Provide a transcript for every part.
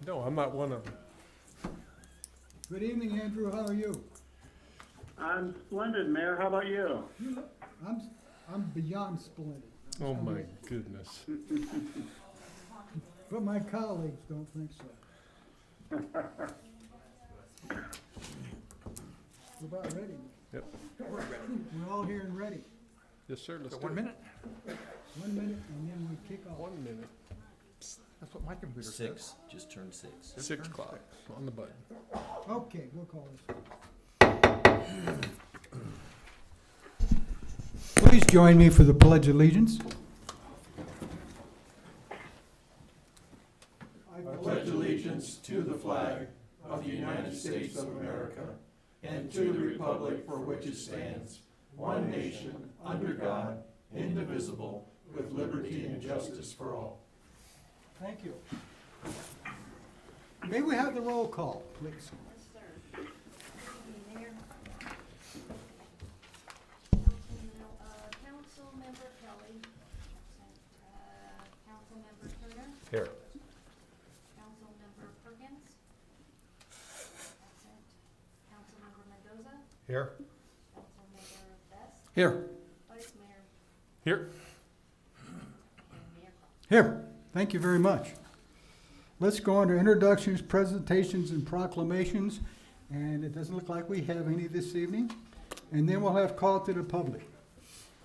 No, I'm not one of them. Good evening, Andrew. How are you? I'm splendid, Mayor. How about you? I'm beyond splendid. Oh my goodness. But my colleagues don't think so. We're about ready. Yep. We're all here and ready. Yes, sir. Let's So do 1 it. minute? 1 minute and then we kick off. 1 minute. That's what my computer says. 6, just turned 6. 6 o'clock on the button. Okay, we'll call this. Please join me for the Pledge of Allegiance. I pledge allegiance to the flag of the United States of America and to the republic for which it stands, one nation, under God, indivisible, with liberty and justice for all. Thank you. May we have the roll call, please? Yes, sir. Mayor. Councilmember Kelly. Councilmember Turner. Here. Councilmember Perkins. Absent. Councilmember Mendoza. Here. Councilmember Best. Here. Vice Mayor. Here. And Mayor Cross. Here. Thank you very much. Let's go on to introductions, presentations, and proclamations. And it doesn't look like we have any this evening. And then we'll have call to the public.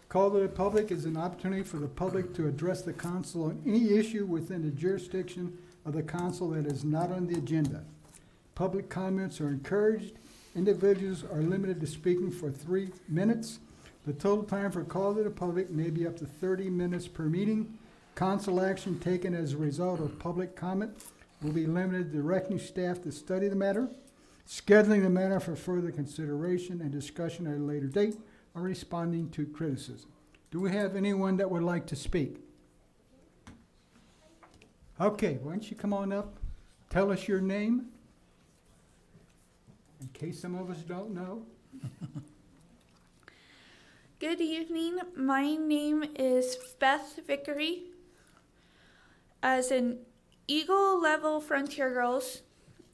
Call to the public is an opportunity for the public to address the council on any issue within the jurisdiction of the council that is not on the agenda. Public comments are encouraged. Individuals are limited to speaking for 3 minutes. The total time for call to the public may be up to 30 minutes per meeting. Council action taken as a result of public comment will be limited to directing staff to study the matter, scheduling the matter for further consideration and discussion at a later date, or responding to criticism. Do we have anyone that would like to speak? Okay, why don't you come on up, tell us your name, in case some of us don't know. Good evening. My name is Beth Vickery. As an Eagle level Frontier Girls,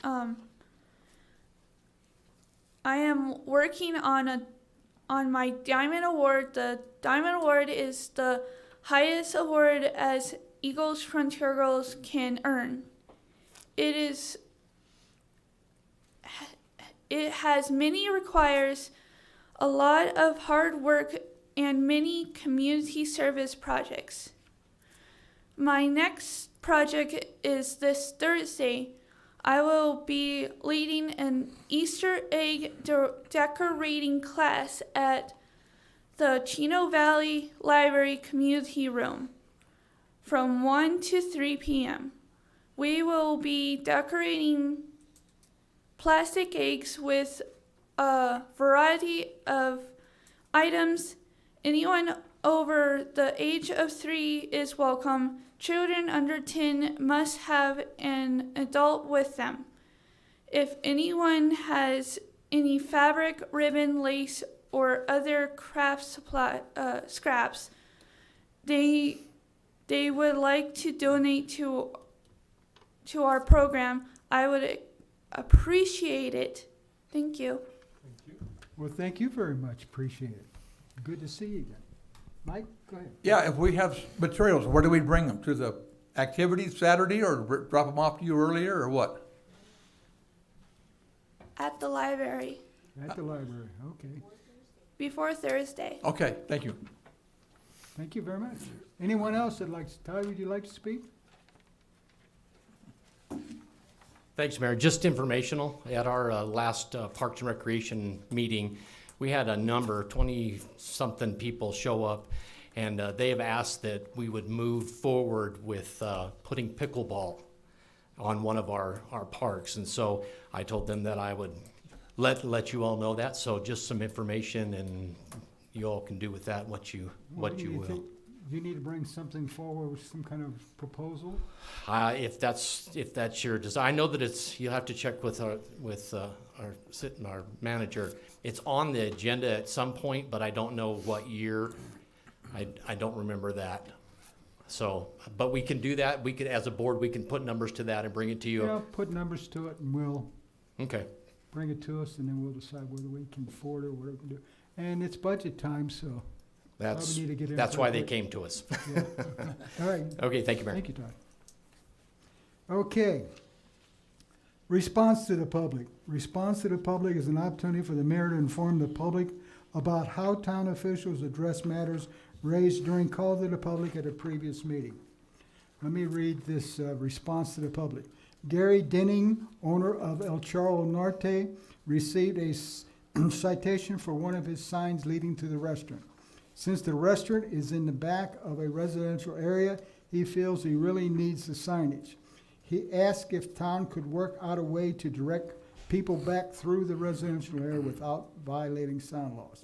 I am working on my Diamond Award. The Diamond Award is the highest award as Eagles Frontier Girls can earn. It requires a lot of hard work and many community service projects. My next project is this Thursday. I will be leading an Easter egg decorating class at the Chino Valley Library Community Room from 1 to 3 p.m. We will be decorating plastic eggs with a variety of items. Anyone over the age of 3 is welcome. Children under 10 must have an adult with them. If anyone has any fabric, ribbon, lace, or other craft supply scraps they would like to donate to our program, I would appreciate it. Thank you. Well, thank you very much, appreciate it. Good to see you again. Mike, go ahead. Yeah, if we have materials, where do we bring them? To the activity Saturday, or drop them off to you earlier, or what? At the library At the library, okay. before Thursday. Okay, thank you. Thank you very much. Anyone else that likes, Ty, would you like to speak? Thanks, Mayor. Just informational. At our last Parks and Recreation meeting, we had a number, 20-something people show up, and they have asked that we would move forward with putting pickleball on one of our parks. And so I told them that I would let you all know that. So just some information, and you all can do with that what you will. Do you need to bring something forward with some kind of proposal? If that's your desire, I know that you'll have to check with our manager. It's on the agenda at some point, but I don't know what year. I don't remember that. So, but we can do that. We could, as a board, we can put numbers to that and bring it to you. Yeah, put numbers to it and we'll Okay. bring it to us and then we'll decide whether we can afford it or whatever we can do. And it's budget time, so That's, probably need to get in. that's why they pretty came to us. quick. Yeah. All right, Okay, thank you, Mayor. thank you, Todd. Okay. Response to the public. Response to the public is an opportunity for the mayor to inform the public about how town officials address matters raised during call to the public at a previous meeting. Let me read this response to the public. Gary Denning, owner of El Charro Norte, received a citation for one of his signs leading to the restaurant. Since the restaurant is in the back of a residential area, he feels he really needs the signage. He asked if town could work out a way to direct people back through the residential area without violating sound laws.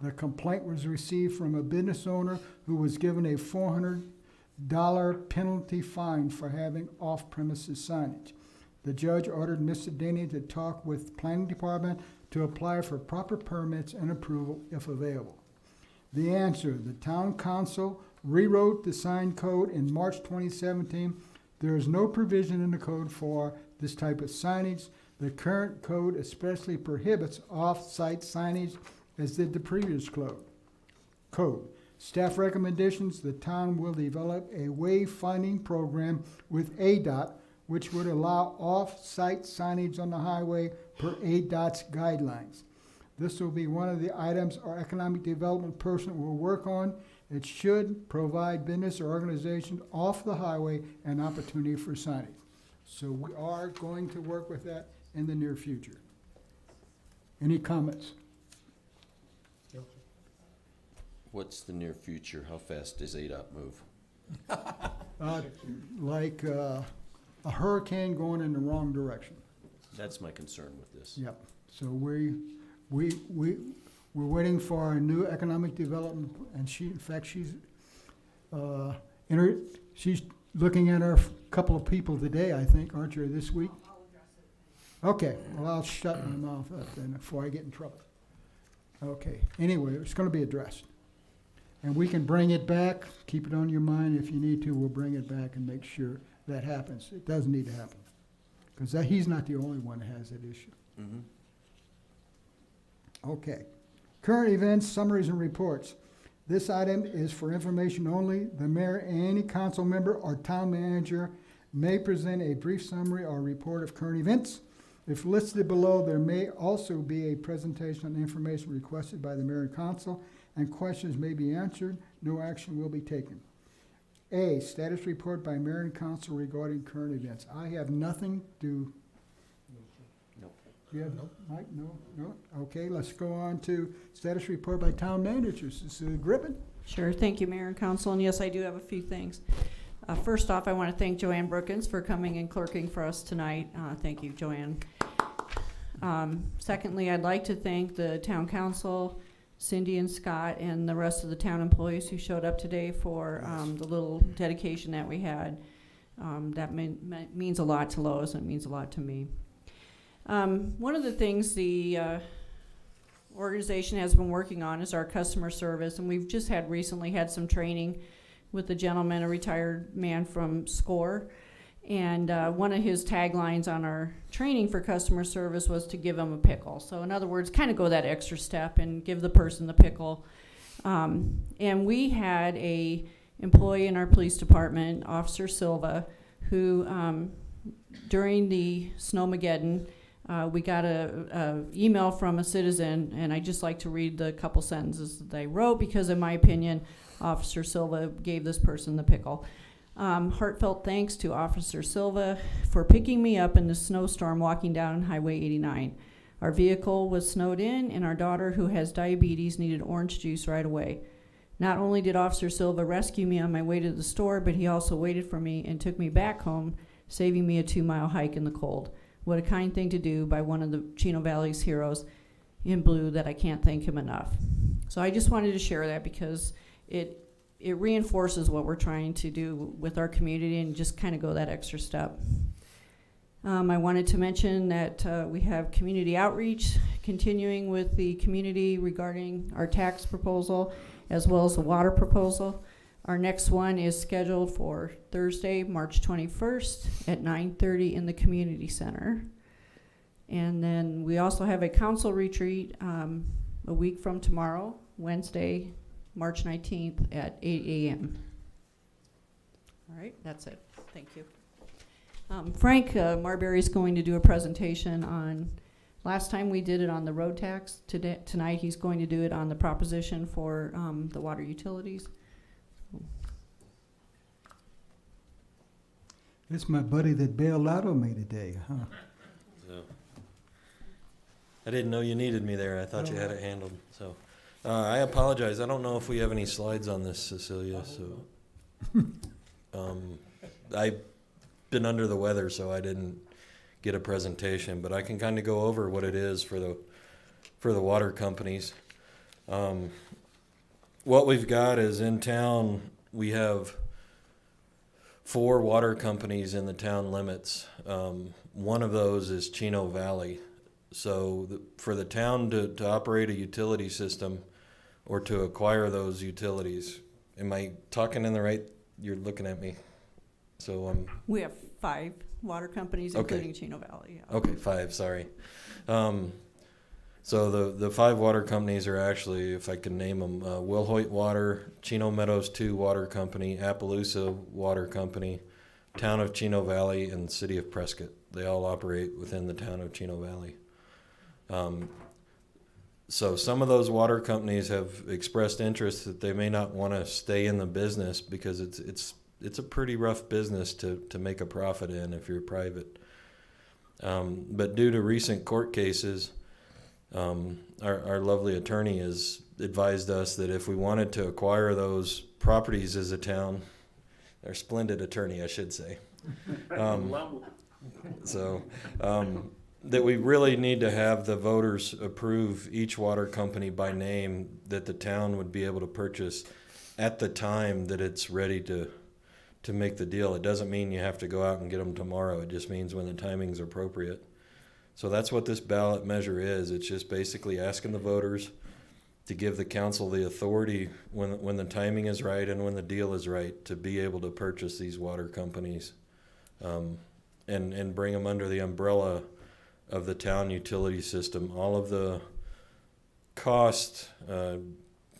The complaint was received from a business owner who was given a $400 penalty fine for having off-premises signage. The judge ordered Mr. Denny to talk with the planning department to apply for proper permits and approval if available. The answer, the town council rewrote the sign code in March 2017. There is no provision in the code for this type of signage. The current code especially prohibits off-site signage, as did the previous code. Staff recommendations, the town will develop a wayfinding program with ADOT, which would allow off-site signage on the highway per ADOT's guidelines. This will be one of the items our economic development person will work on. It should provide business or organization off the highway an opportunity for signage. So we are going to work with that in the near future. Any comments? What's the near future? How fast does ADOT move? Like a hurricane going in the wrong direction. That's my concern with this. Yep. So we're waiting for our new economic development, and she's she's looking at our couple of people today, I think, aren't you, this week? Okay, well, I'll shut my mouth up then before I get in trouble. Okay, anyway, it's gonna be addressed. And we can bring it back, keep it on your mind if you need to, we'll bring it back and make sure that happens. It does need to happen. Because he's not the only one that has that issue. Mm-hmm. Okay. Current events, summaries, and reports. This item is for information only. The mayor and any council member or town manager may present a brief summary or report of current events. If listed below, there may also be a presentation on information requested by the mayor and council, and questions may be answered. No action will be taken. A, status report by mayor and council regarding current events. I have nothing to. No. Do you have, Mike? No? Okay, let's go on to status report by town managers. Sue Griffin? Sure, thank you, Mayor and Council, and yes, I do have a few things. First off, I want to thank Joanne Brookins for coming and clerking for us tonight. Thank you, Joanne. Secondly, I'd like to thank the town council, Cindy and Scott, and the rest of the town employees who showed up today for the little dedication that we had. That means a lot to Lois, and it means a lot to me. One of the things the organization has been working on is our customer service, and we've just recently had some training with a gentleman, a retired man from SCORE, and one of his taglines on our training for customer service was to give him a pickle. So in other words, kind of go that extra step and give the person the pickle. And we had a employee in our police department, Officer Silva, who during the Snowmageddon, we got a email from a citizen, and I just like to read the couple sentences that they wrote because, in my opinion, Officer Silva gave this person the pickle. Heartfelt thanks to Officer Silva for picking me up in the snowstorm walking down Highway 89. Our vehicle was snowed in, and our daughter, who has diabetes, needed orange juice right away. Not only did Officer Silva rescue me on my way to the store, but he also waited for me and took me back home, saving me a 2-mile hike in the cold. What a kind thing to do by one of the Chino Valley's heroes in blue that I can't thank him enough. So I just wanted to share that because it reinforces what we're trying to do with our community and just kind of go that extra step. I wanted to mention that we have community outreach continuing with the community regarding our tax proposal as well as the water proposal. Our next one is scheduled for Thursday, March 21st at 9:30 in the community center. And then we also have a council retreat a week from tomorrow, Wednesday, March 19th at 8 a.m. All right, that's it. Thank you. Frank Marbury is going to do a presentation on, last time we did it on the road tax. Tonight he's going to do it on the proposition for the water utilities. This is my buddy that bailed out on me today, huh? So, I didn't know you needed me there. I thought you had it handled. So, I apologize. I don't know if we have any slides on this, Cecilia. So, I've been under the weather, so I didn't get a presentation. But I can kind of go over what it is for the water companies. What we've got is in town. We have 4 water companies in the town limits. One of those is Chino Valley. So for the town to operate a utility system or to acquire those utilities, am I talking in the right? You're looking at me. So We have 5 water companies, Okay. including Chino Valley. Yeah. okay, 5. Sorry. So the 5 water companies are actually, if I can name them, Wilhoit Water, Chino Meadows 2 Water Company, Appaloosa Water Company, Town of Chino Valley, and City of Prescott. They all operate within the town of Chino Valley. So some of those water companies have expressed interest that they may not want to stay in the business because it's a pretty rough business to make a profit in if you're private. But due to recent court cases, our lovely attorney has advised us that if we wanted to acquire those properties as a town, our splendid attorney, I should say, that we really need to have the voters approve each water company by name that the town would be able to purchase at the time that it's ready to make the deal. It doesn't mean you have to go out and get them tomorrow. It just means when the timing's appropriate. So that's what this ballot measure is. It's just basically asking the voters to give the council the authority when the timing is right and when the deal is right to be able to purchase these water companies and bring them under the umbrella of the town utility system. All of the cost,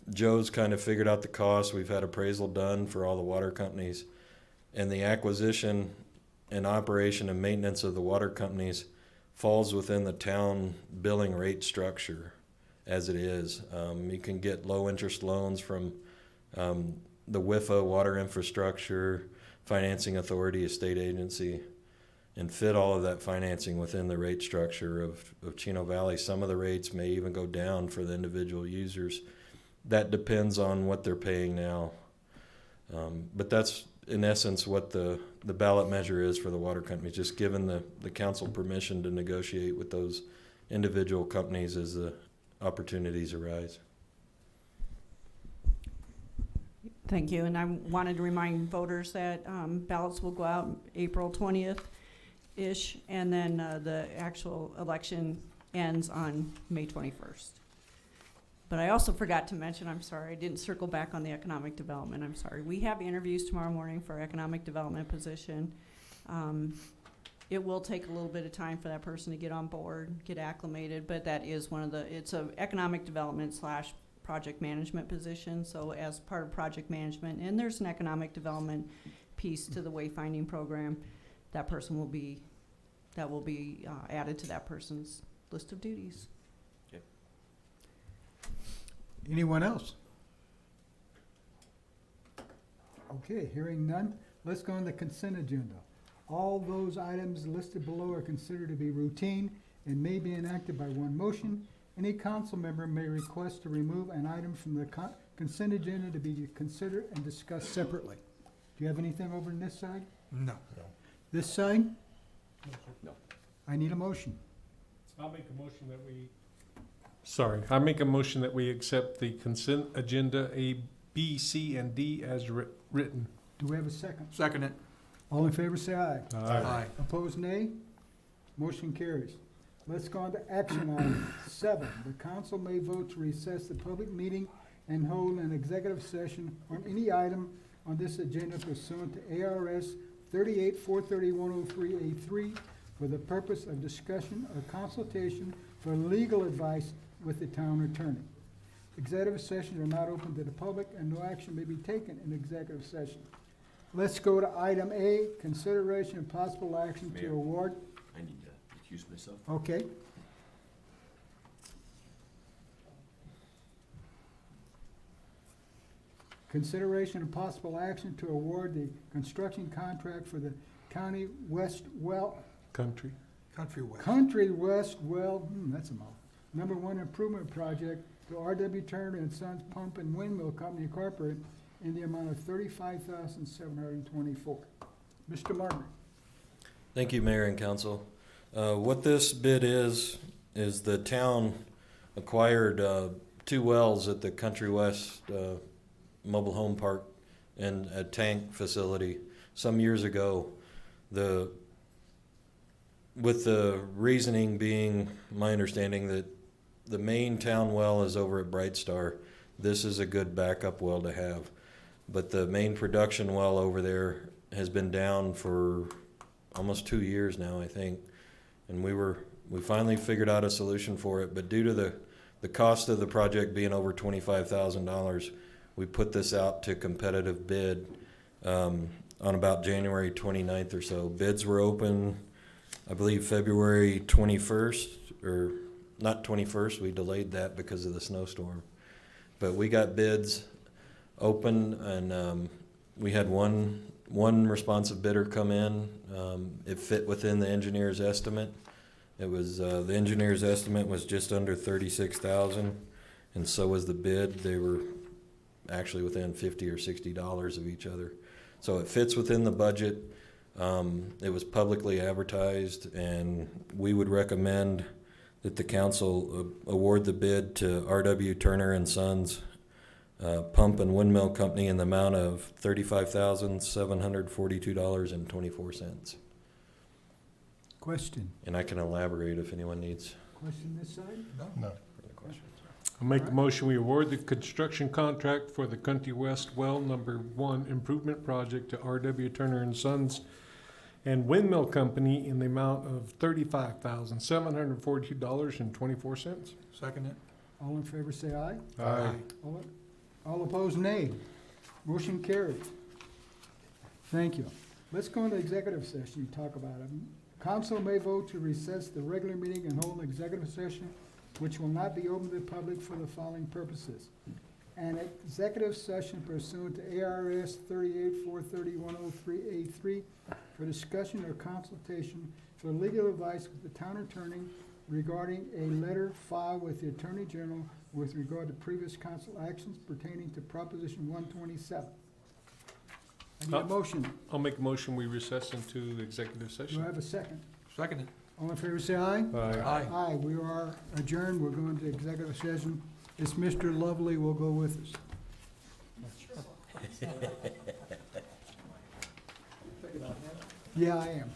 Joe's kind of figured out the cost. We've had appraisal done for all the water companies, and the acquisition and operation and maintenance of the water companies falls within the town billing rate structure as it is. You can get low interest loans from the WIFA, Water Infrastructure Financing Authority, a state agency, and fit all of that financing within the rate structure of Chino Valley. Some of the rates may even go down for the individual users. That depends on what they're paying now. But that's in essence what the ballot measure is for the water companies, just giving the council permission to negotiate with those individual companies as the opportunities arise. Thank you. And I wanted to remind voters that ballots will go out April 20th-ish, and then the actual election ends on May 21st. But I also forgot to mention, I'm sorry, I didn't circle back on the economic development. I'm sorry. We have interviews tomorrow morning for economic development position. It will take a little bit of time for that person to get on board, get acclimated, but that is it's a economic development / project management position. So as part of project management, and there's an economic development piece to the wayfinding program, that person will be added to that person's list of duties. Anyone else? Okay, hearing none, let's go on the consent agenda. All those items listed below are considered to be routine and may be enacted by one motion. Any council member may request to remove an item from the consent agenda to be considered and discussed separately. Do you have anything over on this side? No. This side? No. I need a motion. I'll make a motion that we. Sorry, I make a motion that we accept the consent agenda A, B, C, and D as written. Do we have a second? Second it. All in favor, say aye. Aye. Opposed, nay. Motion carries. Let's go on to action item 7. The council may vote to recess the public meeting and hold an executive session on any item on this agenda pursuant to ARS 38-431-03A3 for the purpose of discussion or consultation for legal advice with the town attorney. Executive sessions are not open to the public and no action may be taken in executive session. Let's go to item A, consideration and possible action to Mayor. award. I need to recuse myself. Okay. Consideration and possible action to award the construction contract for the County West Well, Country. Country West Well, that's a mouthful. Number 1 improvement project to R.W. Turner and Sons Pump and Windmill Company Incorporated in the amount of $35,724. Mr. Martin. Thank you, Mayor and Council. What this bid is the town acquired 2 wells at the Country West Mobile Home Park and a tank facility some years ago. With the reasoning being, my understanding, that the main town well is over at Bright Star. This is a good backup well to have. But the main production well over there has been down for almost 2 years now, I think. And we finally figured out a solution for it, but due to the cost of the project being over $25,000, we put this out to competitive bid on about January 29th or so. Bids were open, I believe, February 21st, or not 21st, we delayed that because of the snowstorm. But we got bids open, and we had one responsive bidder come in. It fit within the engineer's estimate. It was the engineer's estimate was just under $36,000, and so was the bid. They were actually within $50 or $60 of each other, so it fits within the budget. It was publicly advertised, and we would recommend that the council award the bid to R.W. Turner and Sons Pump and Windmill Company in the amount of $35,742.24. Question. And I can elaborate if anyone needs Question this side? No. further questions. I'll make a motion, we award the construction contract for the Country West Well Number 1 improvement project to R.W. Turner and Sons and Windmill Company in the amount of $35,742.24. Second it. All in favor say aye. Aye. All opposed, nay. Motion carried. Thank you. Let's go into executive session and talk about it. Council may vote to recess the regular meeting and hold an executive session which will not be open to the public for the following purposes. An executive session pursuant to ARS 38-431-03A3 for discussion or consultation for legal advice with the town attorney regarding a letter filed with the Attorney General with regard to previous council actions pertaining to Proposition 127. I need a motion. I'll make a motion, we recess into the executive Do session. I have a second? Second it. All in favor say aye. Aye. Aye. Aye, we are adjourned. We're going to executive session. It's Mr. Lovely will go with us. Yeah, I am.